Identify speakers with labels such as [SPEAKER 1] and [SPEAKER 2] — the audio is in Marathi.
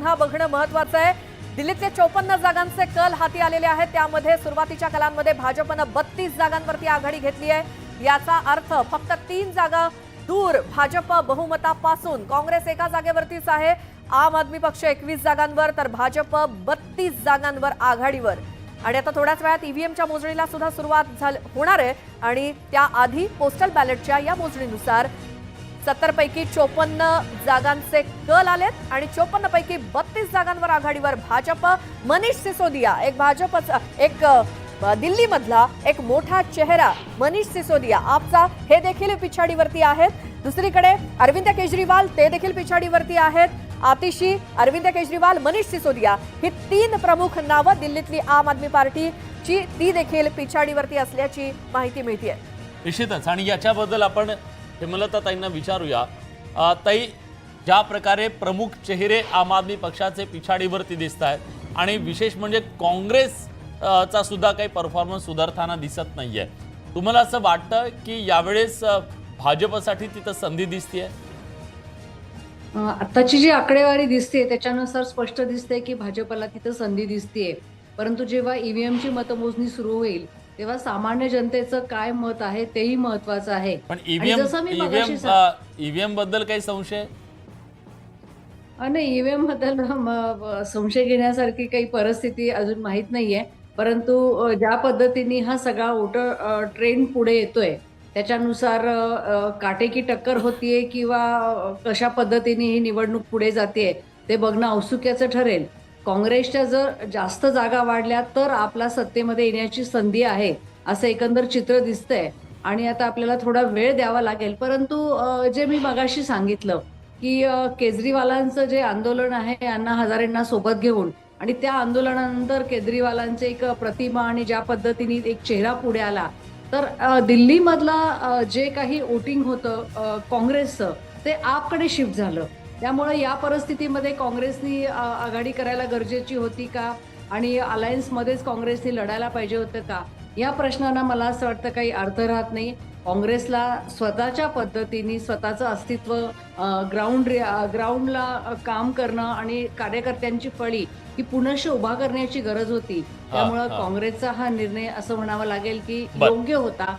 [SPEAKER 1] पुन्हा बघणं महत्त्वाचं आहे। दिल्लीतले 54 जागांचे कल हाती आलेले आहेत। त्यामध्ये सुरुवातीच्या कलांमध्ये भाजपने 32 जागांवरती आघाडी घेतली आहे। याचा अर्थ फक्त 3 जागा दूर भाजप बहुमतापासून। काँग्रेस एका जागेवरतीच आहे। आम आदमी पक्ष 21 जागांवर तर भाजप 32 जागांवर आघाडीवर। आणि आता थोड्याच वेळात ईव्हीएमच्या मोजणीला सुद्धा सुरुवात होणार आहे आणि त्याआधी पोस्टल बॅलेटच्या या मोजणीनुसार 70 पैकी 54 जागांचे कल आलेत आणि 54 पैकी 32 जागांवर आघाडीवर भाजप। मनीष सिसोदिया एक दिल्लीमधला एक मोठा चेहरा मनीष सिसोदिया आपचा हे देखील पिछाडीवरती आहेत। दुसरीकडे अरविंद केजरीवाल ते देखील पिछाडीवरती आहेत। आतिशी, अरविंद केजरीवाल, मनीष सिसोदिया ही 3 प्रमुख नावं दिल्लीतली आम आदमी पार्टीची ती देखील पिछाडीवरती असल्याची माहिती मिळते।
[SPEAKER 2] निश्चितच आणि याच्याबद्दल आपण हेमलताताईंना विचारूया। ताई, ज्या प्रकारे प्रमुख चेहरे आम आदमी पक्षाचे पिछाडीवरती दिसत आहेत आणि विशेष म्हणजे काँग्रेस चा सुद्धा काही परफॉर्मन्स सुधारताना दिसत नाहीये, तुम्हाला असं वाटतं की यावेळेस भाजपसाठी तिथं संधी दिसतेय?
[SPEAKER 3] आताची जी आकडेवारी दिसते त्याच्यानुसार स्पष्ट दिसते की भाजपला तिथं संधी दिसतेय। परंतु जेव्हा ईव्हीएमची मतमोजणी सुरू होईल तेव्हा सामान्य जनतेचं काय मत आहे तेही महत्त्वाचं आहे।
[SPEAKER 2] पण ईव्हीएम बद्दल काही संशय?
[SPEAKER 3] नाही, ईव्हीएम बद्दल संशय घेण्यासारखी काही परिस्थिती अजून माहीत नाहीये। परंतु ज्या पद्धतीने हा सगळा वोटर ट्रेंड पुढे येतोय त्याच्यानुसार काटेकी टक्कर होतीये किंवा कशा पद्धतीने ही निवडणूक पुढे जाते ते बघणं औत्सुक्याचं ठरेल। काँग्रेसच्या जर जास्त जागा वाढल्या तर आपला सत्तेमध्ये येण्याची संधी आहे असं एकंदर चित्र दिसतंय आणि आता आपल्याला थोडा वेळ द्यावा लागेल। परंतु जे मी मगाशी सांगितलं की केजरीवालांचं जे आंदोलन आहे अण्णा हजारेंना सोबत घेऊन आणि त्या आंदोलनानंतर केजरीवालांचे एक प्रतिमा आणि ज्या पद्धतीने एक चेहरा पुढे आला तर दिल्लीमधला जे काही वोटिंग होतं काँग्रेसचं ते आपकडे शिफ्ट झालं। त्यामुळे या परिस्थितीमध्ये काँग्रेसनी आघाडी करायला गरजेची होती का आणि अलायन्समध्येच काँग्रेसनी लढायला पाहिजे होतं का, या प्रश्नांना मला असं वाटतं काही अर्थ राहत नाही। काँग्रेसला स्वतःच्या पद्धतीने स्वतःचं अस्तित्व ग्राउंडला काम करणं आणि कार्यकर्त्यांची फळी ही पुनश्च उभा करण्याची गरज होती। त्यामुळे काँग्रेसचा हा निर्णय असं म्हणावा लागेल की योग्य होता।